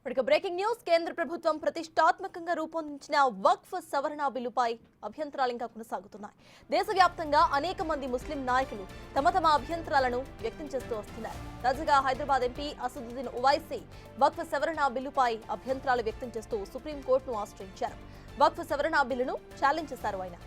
ఇక breaking news కేంద్ర ప్రభుత్వం ప్రతిష్టాత్మకంగా రూపొందించిన వక్ఫ్ సవరణ బిల్లుపై అభ్యంతరాలు ఇంకా కొనసాగుతున్నాయి. దేశవ్యాప్తంగా అనేక మంది ముస్లిం నాయకులు తమ అభ్యంతరాలను వ్యక్తం చేస్తూ వస్తున్నారు. తాజాగా హైదరాబాద్ ఎంపీ అసదుద్దీన్ ఓవైసీ వక్ఫ్ సవరణ బిల్లుపై అభ్యంతరాలు వ్యక్తం చేస్తూ సుప్రీంకోర్టును ఆశ్రయించారు. వక్ఫ్ సవరణ బిల్లును ఛాలెంజ్ చేశారు ఆయన.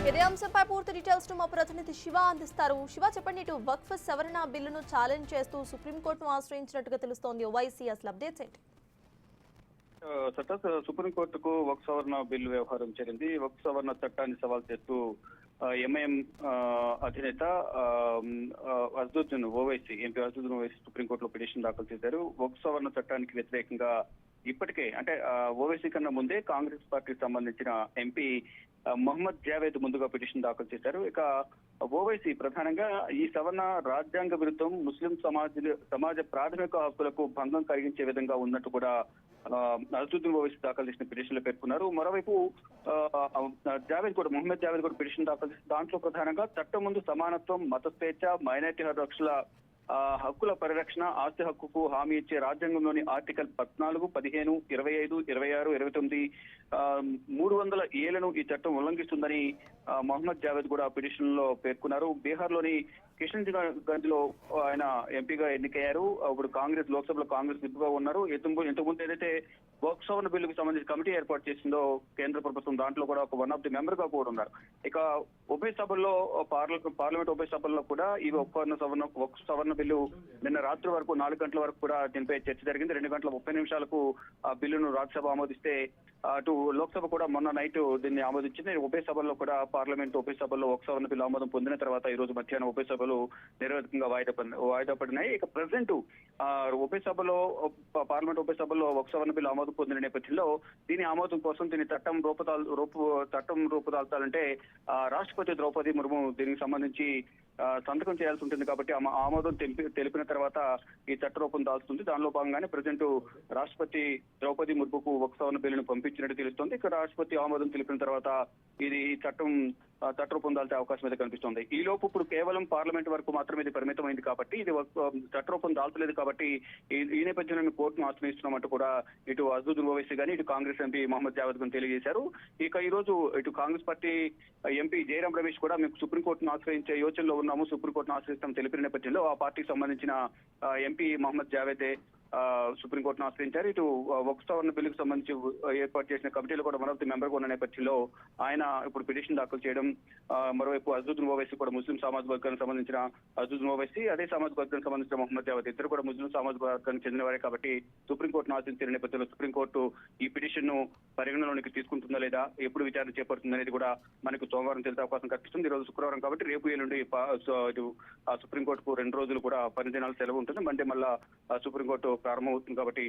ఇదే అంశంపై పూర్తి డీటెయిల్స్ మా ప్రతినిధి శివ అందిస్తారు. శివ, చెప్పండి, ఇటు వక్ఫ్ సవరణ బిల్లును ఛాలెంజ్ చేస్తూ సుప్రీంకోర్టును ఆశ్రయించినట్టుగా తెలుస్తోంది. ఓవైసీ అసలు అప్డేట్స్ ఏంటి? సుప్రీంకోర్టుకు వక్ఫ్ సవరణ బిల్లు వ్యవహారం చేరింది. వక్ఫ్ సవరణ చట్టాన్ని సవాల్ చేస్తూ ఎంఐఎం అధినేత అసదుద్దీన్ ఓవైసీ ఎంపీ అసదుద్దీన్ ఓవైసీ సుప్రీంకోర్టులో పిటిషన్ దాఖలు చేశారు. వక్ఫ్ సవరణ చట్టానికి వ్యతిరేకంగా ఇప్పటికే అంటే ఓవైసీ కన్నా ముందే కాంగ్రెస్ పార్టీకి సంబంధించిన ఎంపీ మొహమ్మద్ జావేద్ ముందుగా పిటిషన్ దాఖలు చేశారు. ఇక ఓవైసీ ప్రధానంగా ఈ సవరణ రాజ్యాంగ విరుద్ధం, ముస్లిం సమాజ ప్రాథమిక హక్కులకు భంగం కలిగించే విధంగా ఉన్నట్టు కూడా అసదుద్దీన్ ఓవైసీ దాఖలు చేసిన పిటిషన్ లో పేర్కొన్నారు. మరోవైపు మొహమ్మద్ జావేద్ కూడా పిటిషన్ దాఖలు చేసిన దాంట్లో ప్రధానంగా చట్టం ముందు సమానత్వం, మత స్వేచ్ఛ, మైనారిటీ హక్కుల హక్కుల పరిరక్షణ, ఆస్తి హక్కుకు హామీ ఇచ్చే రాజ్యాంగంలోని ఆర్టికల్ 14, 15, 25, 26, 29, 300 ఏళ్లను ఈ చట్టం ఉల్లంఘిస్తుందని మొహమ్మద్ జావేద్ కూడా పిటిషన్ లో పేర్కొన్నారు. బీహార్లోని కిషన్గంజ్ లో ఆయన ఎంపీగా ఎన్నికయ్యారు. ఇప్పుడు లోక్సభలో కాంగ్రెస్ విప్గా ఉన్నారు. ఇంతకుముందు ఏదైతే వక్ఫ్ సవరణ బిల్లుకు సంబంధించి కమిటీ ఏర్పాటు చేసిందో కేంద్ర ప్రభుత్వం, దాంట్లో కూడా ఒక వన్ ఆఫ్ ది మెంబర్ గా కూడా ఉన్నారు. ఇక ఉభయ సభల్లో పార్లమెంట్ ఉభయ సభల్లో కూడా ఈ వక్ఫ్ సవరణ బిల్లు నిన్న రాత్రి వరకు 4 గంటల వరకు కూడా దీనిపై చర్చ జరిగింది. 2 గంటల 30 నిమిషాలకు ఆ బిల్లును రాజ్యసభ ఆమోదిస్తే అటు లోక్సభ కూడా మొన్న నైట్ దీన్ని ఆమోదించింది. ఉభయ సభల్లో కూడా పార్లమెంట్ ఉభయ సభల్లో వక్ఫ్ సవరణ బిల్లు ఆమోదం పొందిన తర్వాత ఈ రోజు మధ్యాహ్నం ఉభయ సభలు నిరవధికంగా వాయిదా పడినాయి. ఇక ప్రెసిడెంట్ పార్లమెంట్ ఉభయ సభల్లో వక్ఫ్ సవరణ బిల్లు ఆమోదం పొందిన నేపథ్యంలో దీని ఆమోదం కోసం దీని చట్టం రూపుదాల్చాలంటే రాష్ట్రపతి ద్రౌపది ముర్ము దీనికి సంబంధించి సంతకం చేయాల్సి ఉంటుంది. కాబట్టి ఆమోదం తెలిపిన తర్వాత ఈ చట్ట రూపం దాల్చుతుంది. దానిలో భాగంగానే ప్రెసిడెంట్ రాష్ట్రపతి ద్రౌపది ముర్ముకు వక్ఫ్ సవరణ బిల్లును పంపించినట్టు తెలుస్తోంది. ఇక రాష్ట్రపతి ఆమోదం తెలిపిన తర్వాత ఇది చట్ట రూపం దాల్చే అవకాశం అయితే కనిపిస్తోంది. ఈ లోపు ఇప్పుడు కేవలం పార్లమెంట్ వరకు మాత్రమే ఇది పరిమితమైంది కాబట్టి ఇది చట్ట రూపం దాల్చలేదు. కాబట్టి ఈ నేపథ్యంలో మేము కోర్టును ఆశ్రయిస్తున్నామంటూ కూడా ఇటు అసదుద్దీన్ ఓవైసీ గానీ ఇటు కాంగ్రెస్ ఎంపీ మొహమ్మద్ జావేద్ గాని తెలియజేశారు. ఇక ఈ రోజు ఇటు కాంగ్రెస్ పార్టీ ఎంపీ జయరాం రమేష్ కూడా మేము సుప్రీంకోర్టును ఆశ్రయించే యోచనలో ఉన్నాము, సుప్రీంకోర్టును ఆశ్రయిస్తాం తెలిపిన నేపథ్యంలో ఆ పార్టీకి సంబంధించిన ఎంపీ మొహమ్మద్ జావేదే సుప్రీంకోర్టును ఆశ్రయించారు. ఇటు వక్ఫ్ సవరణ బిల్లుకు సంబంధించి ఏర్పాటు చేసిన కమిటీలో కూడా వన్ ఆఫ్ ది మెంబర్ గా ఉన్న నేపథ్యంలో ఆయన ఇప్పుడు పిటిషన్ దాఖలు చేయడం, మరోవైపు అసదుద్దీన్ ఓవైసీ కూడా ముస్లిం సామాజిక వర్గానికి సంబంధించిన అసదుద్దీన్ ఓవైసీ, అదే సామాజిక వర్గానికి సంబంధించిన మొహమ్మద్ జావేద్ ఇద్దరు కూడా ముస్లిం సామాజిక వర్గానికి చెందినవారే కాబట్టి సుప్రీంకోర్టును ఆశ్రయించిన నేపథ్యంలో సుప్రీంకోర్టు ఈ పిటిషన్ ను పరిగణలోనికి తీసుకుంటుందా లేదా, ఎప్పుడు విచారణ చేపడుతుంది అనేది కూడా మనకు సోమవారం తెలిసే అవకాశం కనిపిస్తుంది. ఈ రోజు శుక్రవారం కాబట్టి రేపు ఎల్లుండి సుప్రీంకోర్టుకు 2 రోజులు కూడా 10 దినాలు సెలవు ఉంటుంది. మండే మళ్ళా సుప్రీంకోర్టు ప్రారంభమవుతుంది కాబట్టి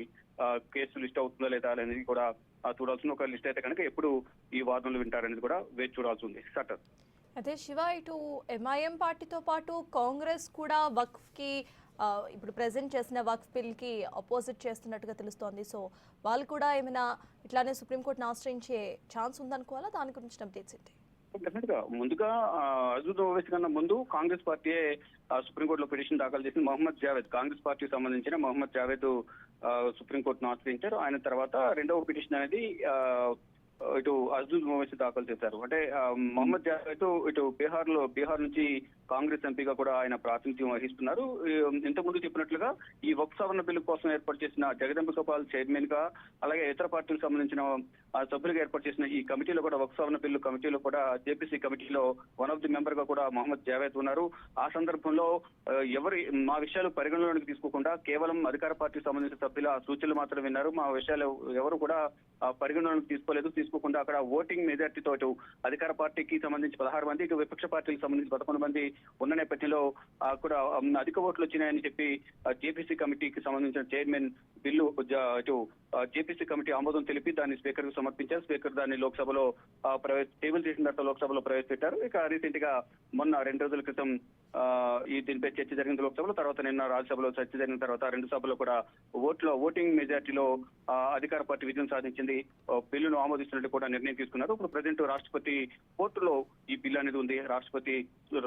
కేసు లిస్ట్ అవుతుందా లేదా అనేది కూడా చూడాల్సిన. ఒక లిస్ట్ అయితే కనుక ఎప్పుడు ఈ వాదనలు వింటారనేది కూడా వేచి చూడాల్సి ఉంది. సటర్ అదే శివ, ఇటు ఎంఐఎం పార్టీతో పాటు కాంగ్రెస్ కూడా వక్ఫ్ కి ఇప్పుడు ప్రెజెంట్ చేసిన వక్ఫ్ బిల్ కి అపోజిట్ చేస్తున్నట్టుగా తెలుస్తోంది. సో వాళ్ళు కూడా ఏమైనా ఇట్లానే సుప్రీంకోర్టును ఆశ్రయించే ఛాన్స్ ఉందనుకోవాలా? దాని గురించి అప్డేట్స్ ఏంటి? డెఫినెట్ గా ముందుగా అసదుద్దీన్ ఓవైసీ కన్నా ముందు కాంగ్రెస్ పార్టీయే సుప్రీంకోర్టులో పిటిషన్ దాఖలు చేసింది. మొహమ్మద్ జావేద్ కాంగ్రెస్ పార్టీకి సంబంధించిన మొహమ్మద్ జావేద్ సుప్రీంకోర్టును ఆశ్రయించారు. ఆయన తర్వాత రెండవ పిటిషన్ అనేది ఇటు అసదుద్దీన్ ఓవైసీ దాఖలు చేశారు. అంటే మొహమ్మద్ జావేద్ ఇటు బీహార్ నుంచి కాంగ్రెస్ ఎంపీగా కూడా ఆయన ప్రాతినిధ్యం వహిస్తున్నారు. ఇంతకుముందు చెప్పినట్లుగా ఈ వక్ఫ్ సవరణ బిల్లు కోసం ఏర్పాటు చేసిన జగదంబిక పాల్ చైర్మన్ గా, అలాగే ఇతర పార్టీలకు సంబంధించిన సభ్యులుగా ఏర్పాటు చేసిన ఈ కమిటీలో కూడా వక్ఫ్ సవరణ బిల్లు కమిటీలో కూడా జేపీసీ కమిటీలో వన్ ఆఫ్ ది మెంబర్ గా కూడా మొహమ్మద్ జావేద్ ఉన్నారు. ఆ సందర్భంలో మా విషయాలు పరిగణలోనికి తీసుకోకుండా కేవలం అధికార పార్టీకి సంబంధించిన సభ్యుల సూచనలు మాత్రం విన్నారు. మా విషయాలు ఎవరు కూడా పరిగణలోనికి తీసుకోకుండా అక్కడ ఓటింగ్ మెజార్టీతో ఇటు అధికార పార్టీకి సంబంధించి 16 మంది, ఇటు విపక్ష పార్టీకి సంబంధించి 11 మంది ఉన్న నేపథ్యంలో కూడా అధిక ఓట్లు వచ్చినాయని చెప్పి జేపీసీ కమిటీకి సంబంధించిన చైర్మన్ బిల్లు ఇటు జేపీసీ కమిటీ ఆమోదం తెలిపి దాన్ని స్పీకర్ కు సమర్పించారు. స్పీకర్ దాన్ని లోక్సభలో టేబుల్ చేసిన తర్వాత లోక్సభలో ప్రవేశపెట్టారు. ఇక రీసెంట్ గా మొన్న 2 రోజుల క్రితం ఈ దీనిపై చర్చ జరిగింది లోక్సభలో. తర్వాత నిన్న రాజ్యసభలో చర్చ జరిగిన తర్వాత 2 సభలో కూడా ఓటింగ్ మెజార్టీలో అధికార పార్టీ విజయం సాధించింది. బిల్లును ఆమోదిస్తున్నట్టు కూడా నిర్ణయం తీసుకున్నారు. ఇప్పుడు ప్రజెంట్ రాష్ట్రపతి కోర్టులో ఈ బిల్లు అనేది ఉంది. రాష్ట్రపతి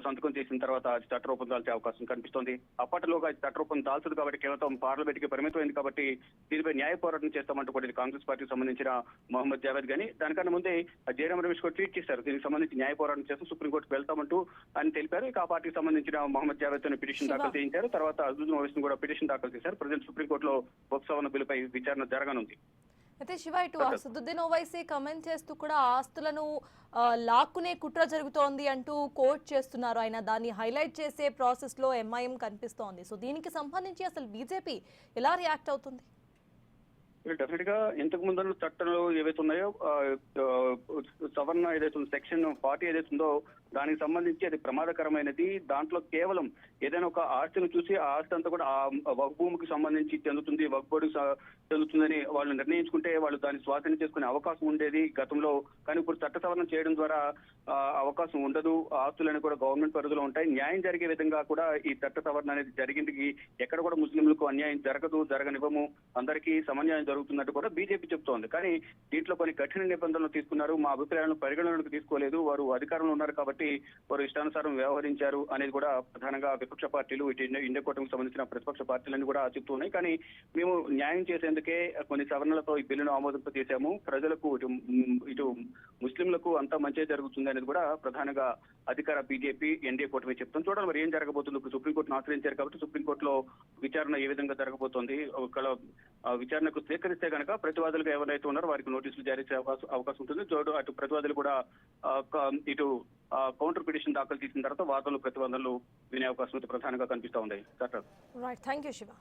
సంతకం చేసిన తర్వాత అది చట్టరూపం దాల్చే అవకాశం కనిపిస్తోంది. అప్పటిలోగా అది చట్టరూపం దాల్చదు కాబట్టి కేవలం పార్లమెంట్ కి పరిమితమైంది కాబట్టి దీనిపై న్యాయ పోరాటం చేస్తామంటూ కూడా ఇది కాంగ్రెస్ పార్టీకి సంబంధించిన మహమ్మద్ జావేద్ గాని దానికన్నా ముందే జయరాం రమేష్ కూడా ట్వీట్ చేశారు. దీనికి సంబంధించి న్యాయ పోరాటం చేస్తూ సుప్రీంకోర్టుకు వెళ్తామంటూ అని తెలిపారు. ఇక ఆ పార్టీకి సంబంధించిన మహమ్మద్ జావేద్ తో పిటిషన్ దాఖలు చేయించారు. తర్వాత అజుద్దీన్ ఓవైసీ కూడా పిటిషన్ దాఖలు చేశారు. ప్రజెంట్ సుప్రీంకోర్టులో వక్ఫ్ సవరణ బిల్లుపై విచారణ జరగనుంది. అయితే శివ, ఇటు అసదుద్దీన్ ఓవైసీ కమెంట్ చేస్తూ కూడా ఆస్తులను లాక్కునే కుట్ర జరుగుతోంది అంటూ కోట్ చేస్తున్నారు. ఆయన దాన్ని హైలైట్ చేసే ప్రాసెస్ లో ఎంఐఎం కనిపిస్తోంది. సో దీనికి సంబంధించి అసలు బీజేపీ ఎలా రియాక్ట్ అవుతుంది? డెఫినెట్ గా ఇంతకు ముందు చట్టంలో ఏవైతే ఉన్నాయో సవరణ ఏదైతే సెక్షన్ 40 ఏదైతే ఉందో దానికి సంబంధించి అది ప్రమాదకరమైనది. దాంట్లో కేవలం ఏదైనా ఒక ఆస్తిని చూసి ఆ ఆస్తి అంతా కూడా ఆ వక్ఫ్ భూమికి సంబంధించి చెందుతుంది, వక్ఫ్ బోర్డుకి చెందుతుందని వాళ్ళు నిర్ణయించుకుంటే వాళ్ళు దాన్ని స్వాధీనం చేసుకునే అవకాశం ఉండేది గతంలో. కానీ ఇప్పుడు చట్ట సవరణ చేయడం ద్వారా అవకాశం ఉండదు. ఆస్తులన్నీ కూడా గవర్నమెంట్ పరిధిలో ఉంటాయి. న్యాయం జరిగే విధంగా కూడా ఈ చట్ట సవరణ అనేది జరిగింది. ఎక్కడ కూడా ముస్లింలకు అన్యాయం జరగదు, జరగనివ్వము, అందరికీ సమన్యాయం జరుగుతున్నట్టు కూడా బీజేపీ చెప్తోంది. కానీ దీంట్లో కొన్ని కఠిన నిబంధనలు తీసుకున్నారు. మా అభిప్రాయాలను పరిగణనలోకి తీసుకోలేదు. వారు అధికారంలో ఉన్నారు కాబట్టి వారు ఇష్టానుసారం వ్యవహరించారు అనేది కూడా ప్రధానంగా విపక్ష పార్టీలు, ఇటు ఇండియా కూటమికి సంబంధించిన ప్రతిపక్ష పార్టీలన్నీ కూడా చెప్తున్నాయి. కానీ మేము న్యాయం చేసేందుకే కొన్ని సవరణలతో ఈ బిల్లును ఆమోదింపజేశాము. ప్రజలకు ఇటు ముస్లింలకు అంతా మంచి జరుగుతుంది అనేది కూడా ప్రధానంగా అధికార బీజేపీ, ఎన్డీఏ కూటమి చెప్తుంది. చూడాలి మరి ఏం జరగబోతుంది. ఇప్పుడు సుప్రీంకోర్టును ఆశ్రయించారు కాబట్టి సుప్రీంకోర్టులో విచారణ ఏ విధంగా జరగబోతోంది. ఒకవేళ విచారణకు స్వీకరిస్తే కనుక ప్రతివాదులుగా ఎవరైతే ఉన్నారో వారికి నోటీసులు జారీ చేసే అవకాశం ఉంటుంది. అటు ప్రతివాదులు కూడా ఇటు కౌంటర్ పిటిషన్ దాఖలు చేసిన తర్వాత వాదనలు ప్రతివాదనలు వినే అవకాశం ప్రధానంగా కనిపిస్తా ఉంది. Right, thank you Shiva.